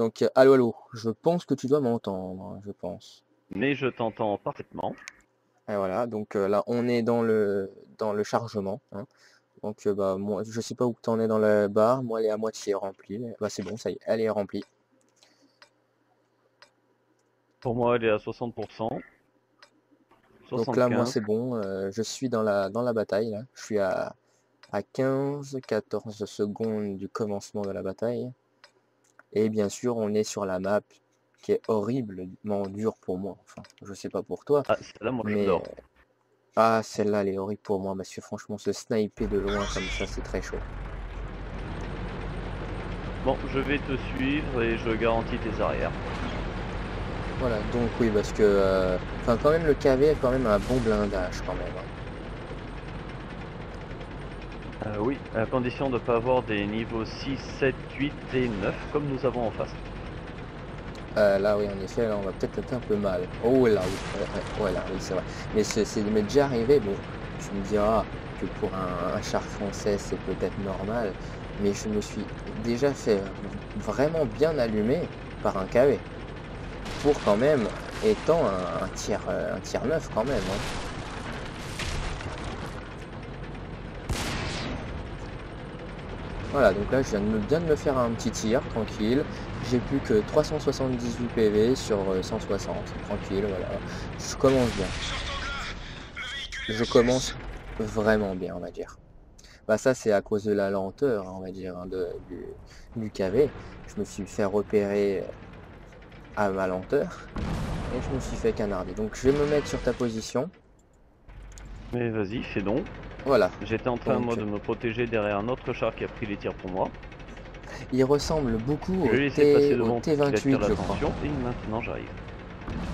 Donc, allô, allô, je pense que tu dois m'entendre, hein, je pense. Mais je t'entends parfaitement. Et voilà, donc là, on est dans le chargement, hein. Donc, bah, moi, je sais pas où t'en es dans la barre. Moi, elle est à moitié remplie. Bah, c'est bon, ça y est, elle est remplie. Pour moi, elle est à 60%, Donc là, moi, 75. c'est bon. Je suis dans la bataille, là. Je suis à 15-14 secondes du commencement de la bataille. Et bien sûr, on est sur la map qui est horriblement dure pour moi. Enfin, je sais pas pour toi, Ah, celle-là, moi, mais j'adore. ah, celle-là, elle est horrible pour moi, parce que franchement, se sniper de loin comme ça, c'est très chaud. Bon, je vais te suivre et je garantis tes arrières. Voilà, donc oui, parce que, enfin, quand même, le KV a quand même un bon blindage, quand même, hein. Oui, à condition de ne pas avoir des niveaux 6, 7, 8 et 9 comme nous avons en face. Là, oui, en effet, là, on va peut-être être un peu mal. Oh, là, oui, ouais, là, oui, c'est vrai. Mais c'est m'est déjà arrivé, bon, tu me diras que pour un char français, c'est peut-être normal, mais je me suis déjà fait vraiment bien allumer par un KV. Pour quand même, étant un tiers neuf quand même, hein. Voilà, donc là, je viens de me faire un petit tir, tranquille. J'ai plus que 378 PV sur 160, tranquille, voilà. Je commence bien. Je commence vraiment bien, on va dire. Bah ça, c'est à cause de la lenteur, hein, on va dire, hein, du KV. Je me suis fait repérer à ma lenteur et je me suis fait canarder. Donc je vais me mettre sur ta position. Mais vas-y, fais donc. Voilà. J'étais en train, moi, Donc de me protéger derrière un autre char qui a pris les tirs pour moi. il ressemble beaucoup Je l'ai laissé passer Au devant pour qu'il attire T28, je crois. l'attention et maintenant j'arrive.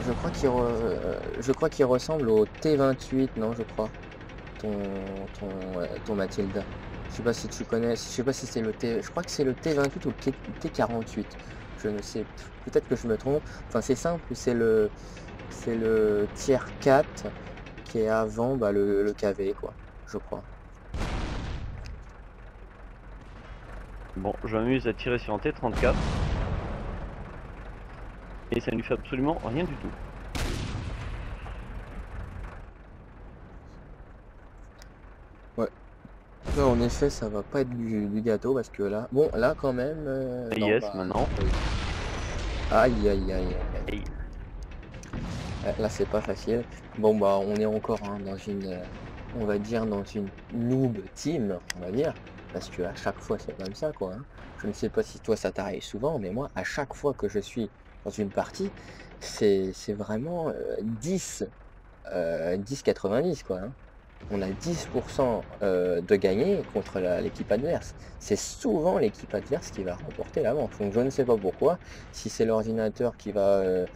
Je crois qu'il ressemble au T28, non, je crois. Ton Mathilda. Je sais pas si tu connais, je sais pas si c'est le T, je crois que c'est le T28 ou le T48. Je ne sais, peut-être que je me trompe. Enfin, c'est simple, c'est le tiers 4 qui est avant bah, le KV, quoi, je crois. Bon, je m'amuse à tirer sur un T34. Et ça ne lui fait absolument rien du tout. Ouais. Là, en effet, ça va pas être du gâteau parce que là, bon, là quand même, non, Yes, bah, maintenant. oui. Aïe, aïe, aïe, aïe, aïe. Et Là, c'est pas facile. Bon, bah, on est encore hein, dans une, on va dire, dans une noob team, on va dire. Parce que à chaque fois, c'est comme ça, quoi, hein. Je ne sais pas si toi, ça t'arrive souvent, mais moi, à chaque fois que je suis dans une partie, c'est vraiment 10, 10-90, quoi, hein. On a 10% de gagné contre l'équipe adverse. C'est souvent l'équipe adverse qui va remporter la manche. Donc je ne sais pas pourquoi, si c'est l'ordinateur qui va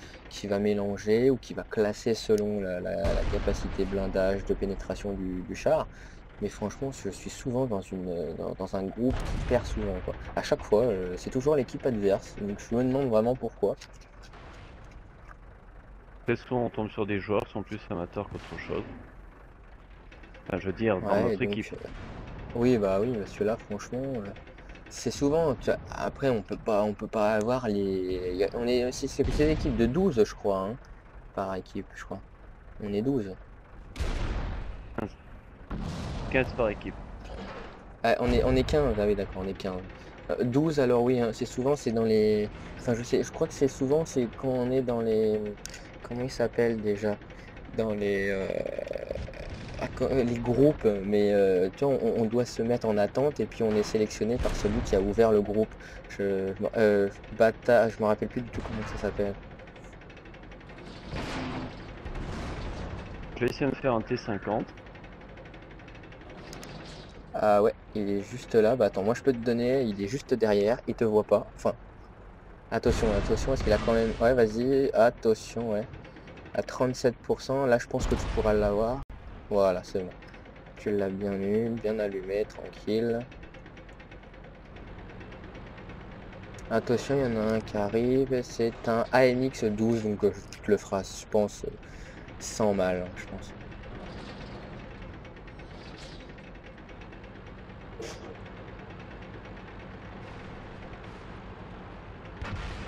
mélanger ou qui va classer selon la capacité blindage de pénétration du char. Mais franchement, je suis souvent dans un groupe qui perd souvent, quoi. À chaque fois, c'est toujours l'équipe adverse. Donc je me demande vraiment pourquoi. très souvent, on tombe sur des joueurs qui sont plus amateurs qu'autre chose. Enfin, je veux dire, dans Ouais, et notre donc, équipe. oui, bah oui, parce que là, franchement, c'est souvent, après, on peut pas avoir on est, c'est l'équipe de 12 je crois, hein, par équipe, je crois. On est 12. 15 par équipe. Ah, on est 15, ah oui, d'accord, on est 15. 12, alors oui, hein, c'est souvent, c'est dans les, enfin, je crois que c'est souvent, c'est quand on est dans les, comment ils s'appellent déjà? Dans les groupes, mais tu vois, on doit se mettre en attente et puis on est sélectionné par celui qui a ouvert le groupe. Je me rappelle plus du tout comment ça s'appelle. Je vais essayer de me faire un T50. Ah ouais, il est juste là. Bah attends, moi je peux te donner, il est juste derrière, il te voit pas. Enfin, attention, attention, parce qu'il a quand même. Ouais, vas-y, attention, ouais. À 37%, là je pense que tu pourras l'avoir. Voilà, c'est bon. Tu l'as bien eu, bien allumé, tranquille. Attention, il y en a un qui arrive, c'est un AMX 12, donc tu te le feras, je pense, sans mal, hein, je pense.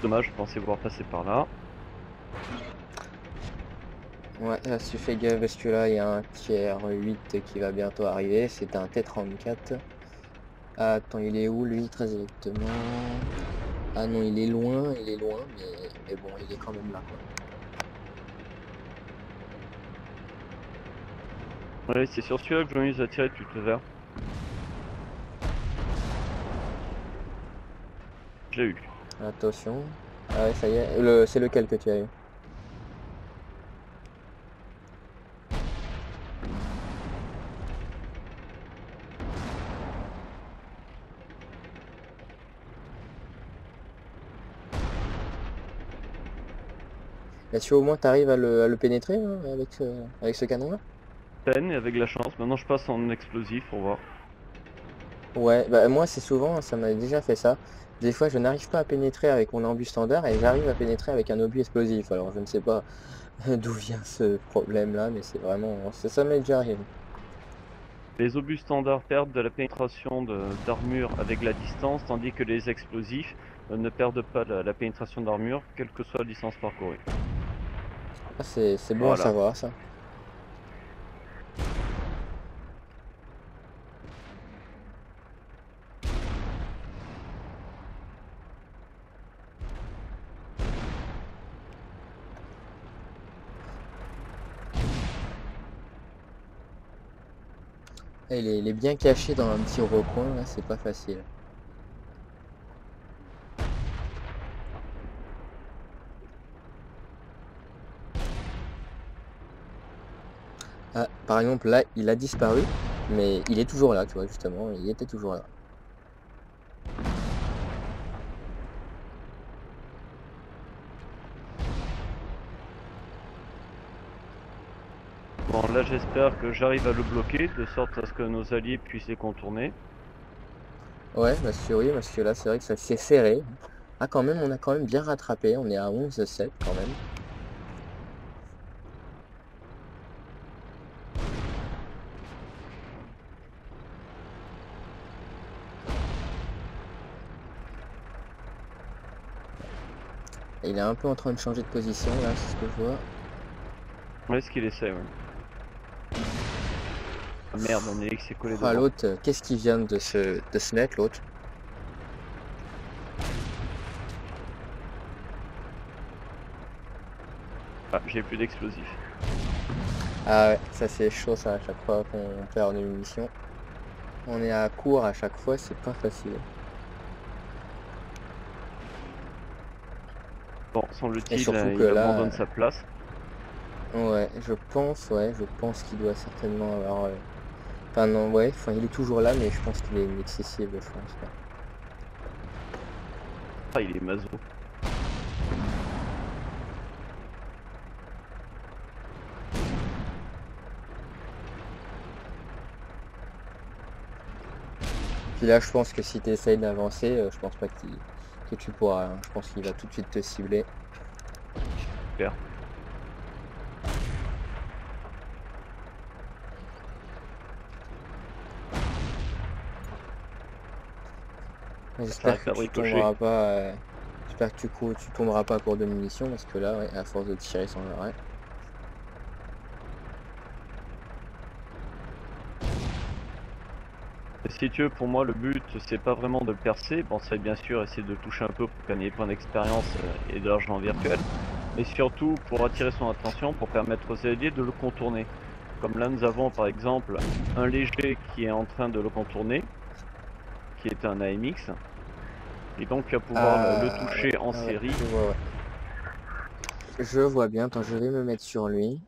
Dommage, je pensais voir passer par là. Ouais, là, tu fais gaffe parce que là, il y a un tiers 8 qui va bientôt arriver. C'est un T-34. Ah, attends, il est où lui, très exactement? Ah non, il est loin, mais bon, il est quand même là, quoi. Ouais, c'est sur celui-là que je m'amuse à tirer tout le vert. Je l'ai eu. Attention. Ah ouais, ça y est. C'est lequel que tu as eu? Est-ce que au moins tu arrives à le pénétrer hein, avec ce canon-là? Peine et avec la chance. Maintenant je passe en explosif pour voir. Ouais, bah moi c'est souvent, ça m'a déjà fait ça. Des fois je n'arrive pas à pénétrer avec mon obus standard et j'arrive à pénétrer avec un obus explosif. Alors je ne sais pas d'où vient ce problème-là, mais c'est vraiment, ça m'est déjà arrivé. Les obus standards perdent de la pénétration d'armure avec la distance, tandis que les explosifs ne perdent pas la pénétration d'armure, quelle que soit la distance parcourue. Ah, c'est bon à Voilà. savoir ça. Et il est bien caché dans un petit recoin, là, c'est pas facile. Ah, par exemple, là, il a disparu, mais il est toujours là, tu vois, justement, il était toujours là. Bon, là j'espère que j'arrive à le bloquer, de sorte à ce que nos alliés puissent les contourner. Ouais, oui, parce que là, c'est vrai que ça s'est serré. Ah, quand même, on a quand même bien rattrapé, on est à 11-7 quand même. Et il est un peu en train de changer de position, là, c'est ce que je vois. Ouais, ce qu'il essaie, ouais. Ah merde, on est s'est collé Ah, devant. l'autre, qu'est-ce qui vient de se mettre, l'autre? Ah, j'ai plus d'explosifs. Ah ouais, ça c'est chaud ça à chaque fois qu'on perd une munition. On est à court à chaque fois, c'est pas facile. Bon, Et semble-t-il, surtout que il là, abandonne sa place. ouais, je pense qu'il doit certainement avoir... Enfin non, ouais, enfin il est toujours là, mais je pense qu'il est inaccessible, je pense. Ouais. Ah, il est maso. Puis là, je pense que si tu essayes d'avancer, je pense pas que tu pourras. Hein. Je pense qu'il va tout de suite te cibler. Super. J'espère que tu tomberas pas. J'espère que tu tomberas pas à court de munitions parce que là, ouais, à force de tirer sans arrêt. Si tu veux, pour moi, le but, c'est pas vraiment de percer. Bon, c'est bien sûr essayer de toucher un peu pour gagner plein d'expérience et de l'argent virtuel. Mais surtout pour attirer son attention, pour permettre aux alliés de le contourner. Comme là, nous avons par exemple un léger qui est en train de le contourner, qui est un AMX. Et donc, tu vas pouvoir le toucher en série. Ouais. Je vois bien, attends, je vais me mettre sur lui.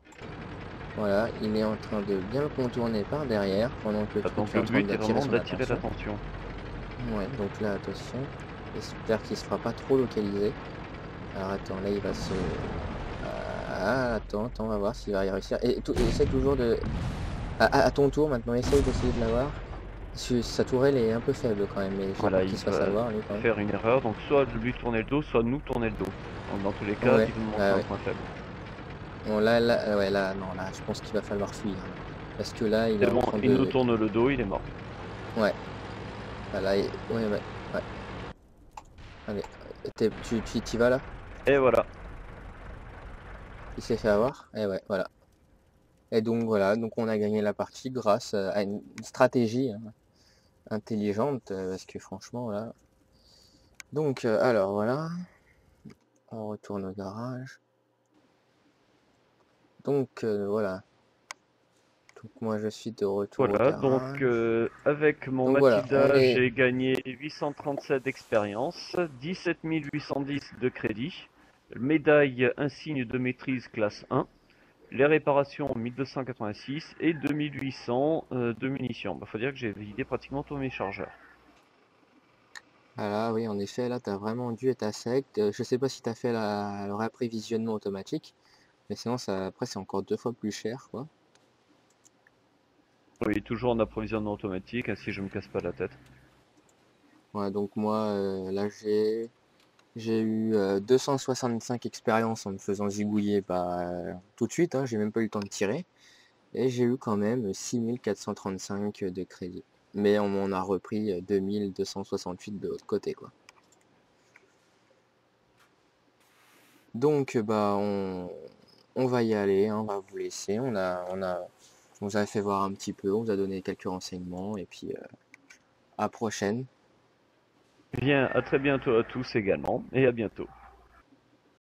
Voilà, il est en train de bien le contourner par derrière pendant que Donc tu es le en train but est vraiment d'attirer attention. l'attention. Ouais, donc là, attention. J'espère qu'il se fera pas trop localiser. Alors attends, là il va se... Ah, attends, on va voir s'il va y réussir. Et essaye toujours de... À ton tour maintenant, essaye d'essayer de l'avoir. Sa tourelle est un peu faible quand même, mais j'ai Voilà, peur il qu'il se fasse va avoir lui quand même. faire une erreur. Donc soit lui tourner le dos, soit nous tourner le dos. Donc, dans tous les cas, Ouais, il nous montre un point faible. Bon là, non, là, je pense qu'il va falloir fuir. Parce que là, il est bon, en train de... il nous tourne le dos, il est mort. Ouais. Voilà, ouais. Allez, Tu t'y vas là? Et voilà. Il s'est fait avoir? Et ouais, voilà. Et donc voilà, donc on a gagné la partie grâce à une stratégie hein, intelligente, parce que franchement là. Donc alors voilà, on retourne au garage. Donc voilà. Donc moi je suis de retour au Voilà, donc garage. avec mon Donc voilà, on Matida, est. j'ai gagné 837 d'expérience, 17 810 de crédit, médaille insigne de maîtrise classe 1, les réparations 1286 et 2800 de munitions. Faut dire que j'ai vidé pratiquement tous mes chargeurs. Voilà, oui, en effet, là, t'as vraiment dû être à sec. Je sais pas si t'as fait le réapprévisionnement automatique, mais sinon, ça, après, c'est encore 2 fois plus cher, quoi. Oui, toujours en approvisionnement automatique, ainsi je me casse pas la tête. Ouais, donc moi, là, j'ai eu 265 expériences en me faisant zigouiller tout de suite, hein, j'ai même pas eu le temps de tirer. Et j'ai eu quand même 6435 de crédit. Mais on m'en a repris 2268 de l'autre côté, quoi. Donc, bah, on va y aller, hein, on va vous laisser. On vous a fait voir un petit peu, on vous a donné quelques renseignements, et puis à prochaine. Bien, à très bientôt à tous également, et à bientôt.